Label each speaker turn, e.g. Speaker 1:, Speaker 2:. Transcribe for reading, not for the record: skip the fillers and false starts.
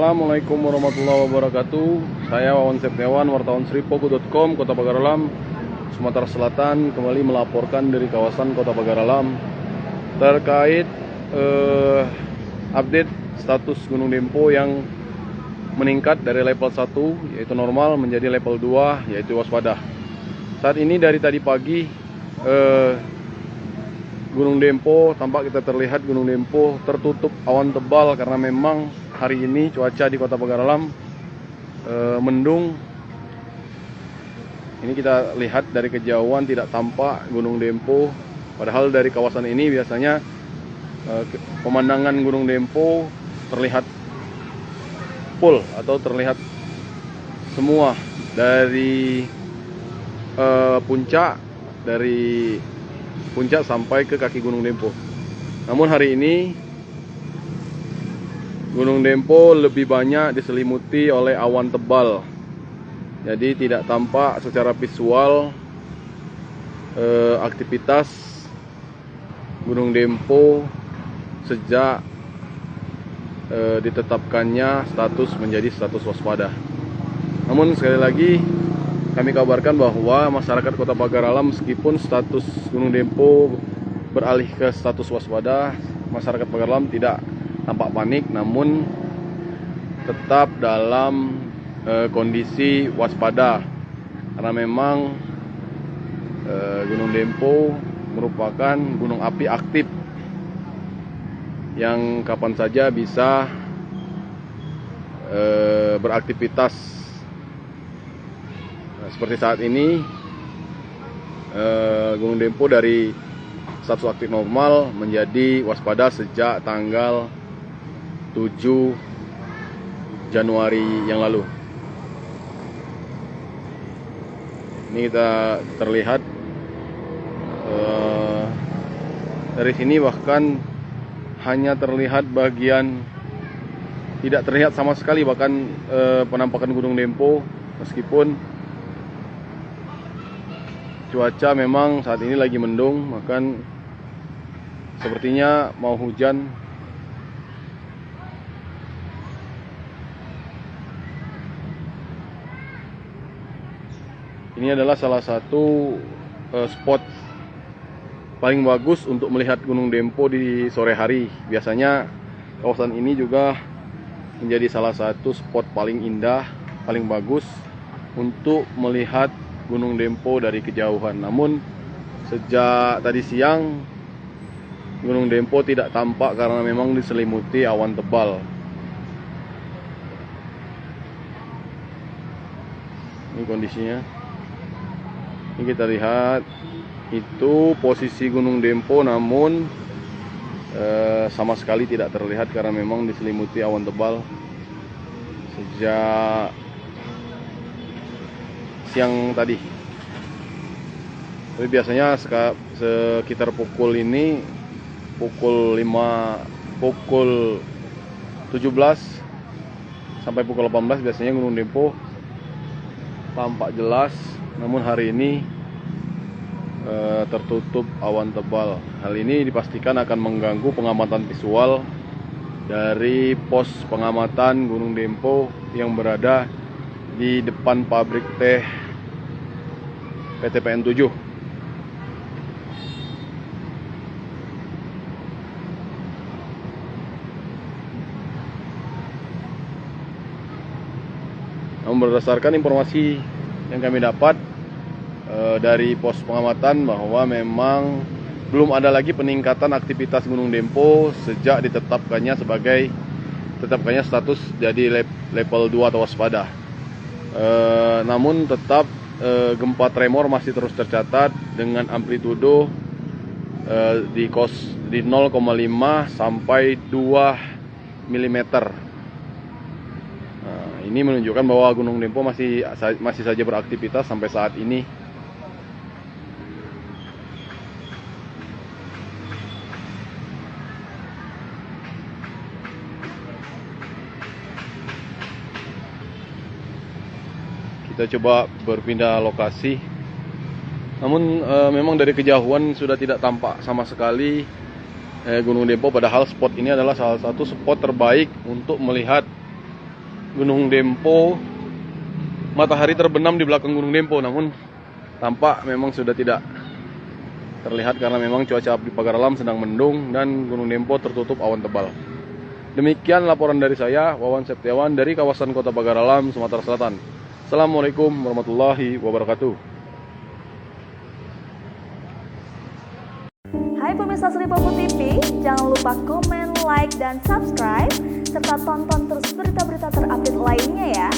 Speaker 1: Assalamualaikum warahmatullahi wabarakatuh. Saya Wawan Septiawan, wartawan sripoku.com, Kota Pagar Alam, Sumatera Selatan, kembali melaporkan dari kawasan Kota Pagar Alam terkait update status Gunung Dempo yang meningkat dari level 1 yaitu normal menjadi level 2 yaitu waspada. Saat ini dari tadi pagi Gunung Dempo, tampak kita terlihat Gunung Dempo tertutup awan tebal karena memang hari ini cuaca di Kota Pagar Alam mendung. Ini kita lihat dari kejauhan tidak tampak Gunung Dempo, padahal dari kawasan ini biasanya pemandangan Gunung Dempo terlihat full atau terlihat semua dari puncak sampai ke kaki Gunung Dempo. Namun hari ini Gunung Dempo lebih banyak diselimuti oleh awan tebal, jadi tidak tampak secara visual aktivitas Gunung Dempo sejak ditetapkannya status menjadi status waspada. Namun sekali lagi kami kabarkan bahwa masyarakat Kota Pagar Alam, meskipun status Gunung Dempo beralih ke status waspada, masyarakat Pagar Alam tidak tampak panik, namun tetap dalam kondisi waspada karena memang Gunung Dempo merupakan gunung api aktif yang kapan saja bisa beraktivitas. Seperti saat ini Gunung Dempo dari status aktif normal menjadi waspada sejak tanggal 7 Januari yang lalu. Ini kita terlihat dari sini bahkan hanya terlihat bagian, tidak terlihat sama sekali bahkan penampakan Gunung Dempo, meskipun cuaca memang saat ini lagi mendung, bahkan sepertinya mau hujan. Ini adalah salah satu spot paling bagus untuk melihat Gunung Dempo di sore hari. Biasanya kawasan ini juga menjadi salah satu spot paling indah, paling bagus untuk melihat Gunung Dempo dari kejauhan. Namun sejak tadi siang Gunung Dempo tidak tampak karena memang diselimuti awan tebal. Ini kondisinya. Ini kita lihat itu posisi Gunung Dempo, namun sama sekali tidak terlihat karena memang diselimuti awan tebal sejak siang tadi. Tapi biasanya sekitar pukul 17 sampai pukul 18 biasanya Gunung Dempo tampak jelas. Namun hari ini tertutup awan tebal. Hal ini dipastikan akan mengganggu pengamatan visual dari pos pengamatan Gunung Dempo yang berada di depan pabrik teh PT PN 7. Namun berdasarkan informasi yang kami dapat dari pos pengamatan, bahwa memang belum ada lagi peningkatan aktivitas Gunung Dempo sejak ditetapkannya status jadi level 2 atau waspada. Namun tetap gempa tremor masih terus tercatat dengan amplitudo di 0,5 sampai 2 mm. Ini menunjukkan bahwa Gunung Dempo masih saja beraktivitas sampai saat ini. Kita coba berpindah lokasi. Namun memang dari kejauhan sudah tidak tampak sama sekali Gunung Dempo, padahal spot ini adalah salah satu spot terbaik untuk melihat Gunung Dempo. Matahari terbenam di belakang Gunung Dempo, namun tampak memang sudah tidak terlihat karena memang cuaca di Pagar Alam sedang mendung dan Gunung Dempo tertutup awan tebal. Demikian laporan dari saya, Wawan Septiawan dari kawasan Kota Pagar Alam, Sumatera Selatan. Assalamualaikum warahmatullahi wabarakatuh.
Speaker 2: Hai pemirsa Sri Popo TV, jangan lupa komen, like, dan subscribe, serta tonton terus berita-berita terupdate lainnya ya.